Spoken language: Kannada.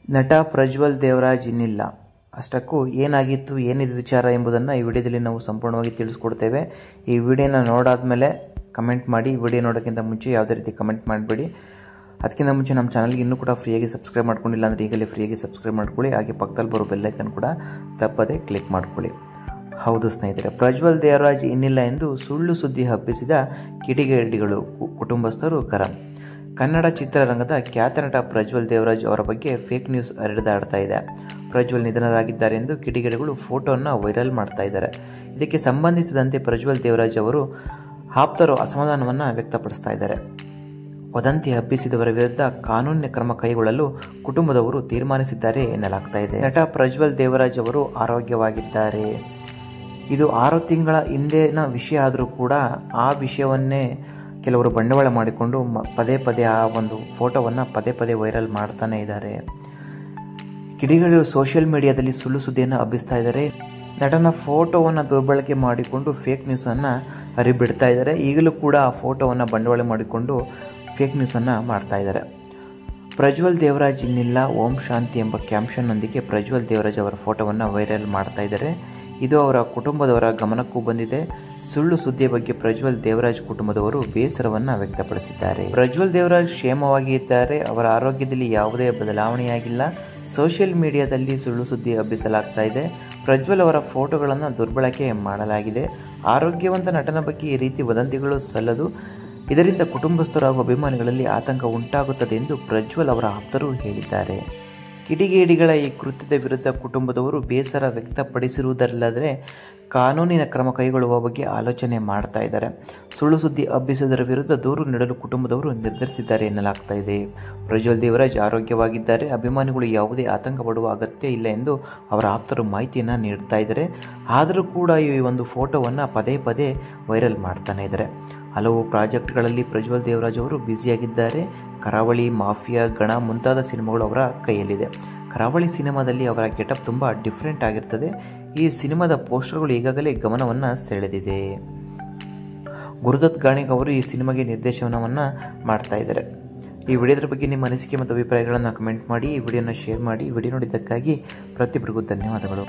ನಟ ಪ್ರಜ್ವಲ್ ದೇವರಾಜ್ ಇನ್ನಿಲ್ಲ. ಅಷ್ಟಕ್ಕೂ ಏನಾಗಿತ್ತು, ಏನಿದು ವಿಚಾರ ಎಂಬುದನ್ನು ಈ ವಿಡಿಯೋದಲ್ಲಿ ನಾವು ಸಂಪೂರ್ಣವಾಗಿ ತಿಳಿಸ್ಕೊಡ್ತೇವೆ. ಈ ವಿಡಿಯೋನ ನೋಡಾದ್ಮೇಲೆ ಕಮೆಂಟ್ ಮಾಡಿ. ವಿಡಿಯೋ ನೋಡೋಕ್ಕಿಂತ ಮುಂಚೆ ಯಾವುದೇ ರೀತಿ ಕಮೆಂಟ್ ಮಾಡಬೇಡಿ. ಅದಕ್ಕಿಂತ ಮುಂಚೆ ನಮ್ಮ ಚಾನಲ್ಗೆ ಇನ್ನೂ ಕೂಡ ಫ್ರೀಯಾಗಿ ಸಬ್ಸ್ಕ್ರೈಬ್ ಮಾಡ್ಕೊಂಡಿಲ್ಲ ಅಂದರೆ ಈಗಲೇ ಫ್ರೀಯಾಗಿ ಸಬ್ಸ್ಕ್ರೈಬ್ ಮಾಡ್ಕೊಳ್ಳಿ. ಹಾಗೆ ಪಕ್ಕದಲ್ಲಿ ಬರೋ ಬೆಲ್ಲೈಕನ್ ಕೂಡ ತಪ್ಪದೇ ಕ್ಲಿಕ್ ಮಾಡ್ಕೊಳ್ಳಿ. ಹೌದು ಸ್ನೇಹಿತರೆ, ಪ್ರಜ್ವಲ್ ದೇವರಾಜ್ ಇನ್ನಿಲ್ಲ ಎಂದು ಸುಳ್ಳು ಸುದ್ದಿ ಹಬ್ಬಿಸಿದ ಕಿಡಿಗೇಡಿಗಳು, ಕುಟುಂಬಸ್ಥರು ಗರಂ. ಕನ್ನಡ ಚಿತ್ರರಂಗದ ಖ್ಯಾತ ನಟ ಪ್ರಜ್ವಲ್ ದೇವರಾಜ್ ಅವರ ಬಗ್ಗೆ ಫೇಕ್ ನ್ಯೂಸ್ ಹರಿದಾಡ್ತಾ ಇದೆ. ಪ್ರಜ್ವಲ್ ನಿಧನರಾಗಿದ್ದಾರೆ ಎಂದು ಕಿಡಿಗೇಡಿಗಳು ಫೋಟೋವನ್ನು ವೈರಲ್ ಮಾಡ್ತಾ ಇದ್ದಾರೆ. ಇದಕ್ಕೆ ಸಂಬಂಧಿಸಿದಂತೆ ಪ್ರಜ್ವಲ್ ದೇವರಾಜ್ ಅವರು ಆಪ್ತರು ಅಸಮಾಧಾನವನ್ನು ವ್ಯಕ್ತಪಡಿಸ್ತಾ ಇದ್ದಾರೆ. ವದಂತಿ ಹಬ್ಬಿಸಿದವರ ವಿರುದ್ಧ ಕಾನೂನಿನ ಕ್ರಮ ಕೈಗೊಳ್ಳಲು ಕುಟುಂಬದವರು ತೀರ್ಮಾನಿಸಿದ್ದಾರೆ ಎನ್ನಲಾಗ್ತಾ ಇದೆ. ನಟ ಪ್ರಜ್ವಲ್ ದೇವರಾಜ್ ಅವರು ಆರೋಗ್ಯವಾಗಿದ್ದಾರೆ. ಇದು 6 ತಿಂಗಳ ಹಿಂದಿನ ವಿಷಯ ಆದರೂ ಕೂಡ ಆ ವಿಷಯವನ್ನೇ ಕೆಲವರು ಬಂಡವಾಳ ಮಾಡಿಕೊಂಡು ಪದೇ ಪದೇ ಆ ಒಂದು ಫೋಟೋವನ್ನು ಪದೇ ಪದೇ ವೈರಲ್ ಮಾಡ್ತಾನೆ ಇದ್ದಾರೆ. ಕಿಡಿಗೇಡಿಗಳು ಸೋಷಿಯಲ್ ಮೀಡಿಯಾದಲ್ಲಿ ಸುಳ್ಳು ಸುದ್ದಿಯನ್ನು ಹಬ್ಬಿಸ್ತಾ ಇದ್ದಾರೆ. ನಟನ ಫೋಟೋವನ್ನು ದುರ್ಬಳಕೆ ಮಾಡಿಕೊಂಡು ಫೇಕ್ ನ್ಯೂಸನ್ನು ಹರಿಬಿಡ್ತಾ ಇದ್ದಾರೆ. ಈಗಲೂ ಕೂಡ ಆ ಫೋಟೋವನ್ನು ಬಂಡವಾಳ ಮಾಡಿಕೊಂಡು ಫೇಕ್ ನ್ಯೂಸನ್ನು ಮಾಡ್ತಾ ಇದ್ದಾರೆ. ಪ್ರಜ್ವಲ್ ದೇವರಾಜ್ ಇನ್ನಿಲ್ಲ, ಓಂ ಶಾಂತಿ ಎಂಬ ಕ್ಯಾಪ್ಷನ್ನೊಂದಿಗೆ ಪ್ರಜ್ವಲ್ ದೇವರಾಜ್ ಅವರ ಫೋಟೋವನ್ನು ವೈರಲ್ ಮಾಡ್ತಾ ಇದ್ದಾರೆ. ಇದು ಅವರ ಕುಟುಂಬದವರ ಗಮನಕ್ಕೂ ಬಂದಿದೆ. ಸುಳ್ಳು ಸುದ್ದಿಯ ಬಗ್ಗೆ ಪ್ರಜ್ವಲ್ ದೇವರಾಜ್ ಕುಟುಂಬದವರು ಬೇಸರವನ್ನು ವ್ಯಕ್ತಪಡಿಸಿದ್ದಾರೆ. ಪ್ರಜ್ವಲ್ ದೇವರಾಜ್ ಕ್ಷೇಮವಾಗಿ ಇದ್ದಾರೆ. ಅವರ ಆರೋಗ್ಯದಲ್ಲಿ ಯಾವುದೇ ಬದಲಾವಣೆಯಾಗಿಲ್ಲ. ಸೋಷಿಯಲ್ ಮೀಡಿಯಾದಲ್ಲಿ ಸುಳ್ಳು ಸುದ್ದಿ ಹಬ್ಬಿಸಲಾಗ್ತಾ ಇದೆ. ಪ್ರಜ್ವಲ್ ಅವರ ಫೋಟೋಗಳನ್ನು ದುರ್ಬಳಕೆ ಮಾಡಲಾಗಿದೆ. ಆರೋಗ್ಯವಂತ ನಟನ ಬಗ್ಗೆ ಈ ರೀತಿ ವದಂತಿಗಳು ಸಲ್ಲದು. ಇದರಿಂದ ಕುಟುಂಬಸ್ಥರು ಹಾಗೂ ಅಭಿಮಾನಿಗಳಲ್ಲಿ ಆತಂಕ ಉಂಟಾಗುತ್ತದೆ ಎಂದು ಪ್ರಜ್ವಲ್ ಅವರ ಆಪ್ತರು ಹೇಳಿದ್ದಾರೆ. ಕಿಡಿಗೇಡಿಗಳ ಈ ಕೃತ್ಯದ ವಿರುದ್ಧ ಕುಟುಂಬದವರು ಬೇಸರ ವ್ಯಕ್ತಪಡಿಸಿರುವುದಲ್ಲದೆ ಕಾನೂನಿನ ಕ್ರಮ ಕೈಗೊಳ್ಳುವ ಬಗ್ಗೆ ಆಲೋಚನೆ ಮಾಡ್ತಾ ಇದ್ದಾರೆ. ಸುಳ್ಳು ಸುದ್ದಿ ಹಬ್ಬಿಸುವುದರ ವಿರುದ್ಧ ದೂರು ನೀಡಲು ಕುಟುಂಬದವರು ನಿರ್ಧರಿಸಿದ್ದಾರೆ ಎನ್ನಲಾಗ್ತಾ ಇದೆ. ಪ್ರಜ್ವಲ್ ದೇವರಾಜ್ ಆರೋಗ್ಯವಾಗಿದ್ದಾರೆ. ಅಭಿಮಾನಿಗಳು ಯಾವುದೇ ಆತಂಕ ಪಡುವ ಅಗತ್ಯ ಇಲ್ಲ ಎಂದು ಅವರ ಆಪ್ತರು ಮಾಹಿತಿಯನ್ನು ನೀಡ್ತಾ ಇದ್ದಾರೆ. ಆದರೂ ಕೂಡ ಈ ಒಂದು ಫೋಟೋವನ್ನು ಪದೇ ಪದೇ ವೈರಲ್ ಮಾಡ್ತಾನೆ ಇದ್ದಾರೆ. ಹಲವು ಪ್ರಾಜೆಕ್ಟ್ಗಳಲ್ಲಿ ಪ್ರಜ್ವಲ್ ದೇವರಾಜ್ ಅವರು ಬ್ಯುಸಿಯಾಗಿದ್ದಾರೆ. ಕರಾವಳಿ, ಮಾಫಿಯಾ, ಗಣ ಮುಂತಾದ ಸಿನಿಮಾಗಳು ಅವರ ಕೈಯಲ್ಲಿದೆ. ಕರಾವಳಿ ಸಿನಿಮಾದಲ್ಲಿ ಅವರ ಗೆಟಪ್ ತುಂಬ ಡಿಫ್ರೆಂಟ್ ಆಗಿರ್ತದೆ. ಈ ಸಿನಿಮಾದ ಪೋಸ್ಟರ್ಗಳು ಈಗಾಗಲೇ ಗಮನವನ್ನು ಸೆಳೆದಿದೆ. ಗುರುದತ್ ಗಾಣಿಗ ಅವರು ಈ ಸಿನಿಮಾಗೆ ನಿರ್ದೇಶನವನ್ನು ಮಾಡ್ತಾ ಇದ್ದಾರೆ. ಈ ವಿಡಿಯೋದ ಬಗ್ಗೆ ನಿಮ್ಮ ಅನಿಸಿಕೆ ಮತ್ತು ಅಭಿಪ್ರಾಯಗಳನ್ನು ಕಮೆಂಟ್ ಮಾಡಿ. ಈ ವಿಡಿಯೋನ ಶೇರ್ ಮಾಡಿ. ವಿಡಿಯೋ ನೋಡಿದ್ದಕ್ಕಾಗಿ ಪ್ರತಿಯೊಬ್ಬರಿಗೂ ಧನ್ಯವಾದಗಳು.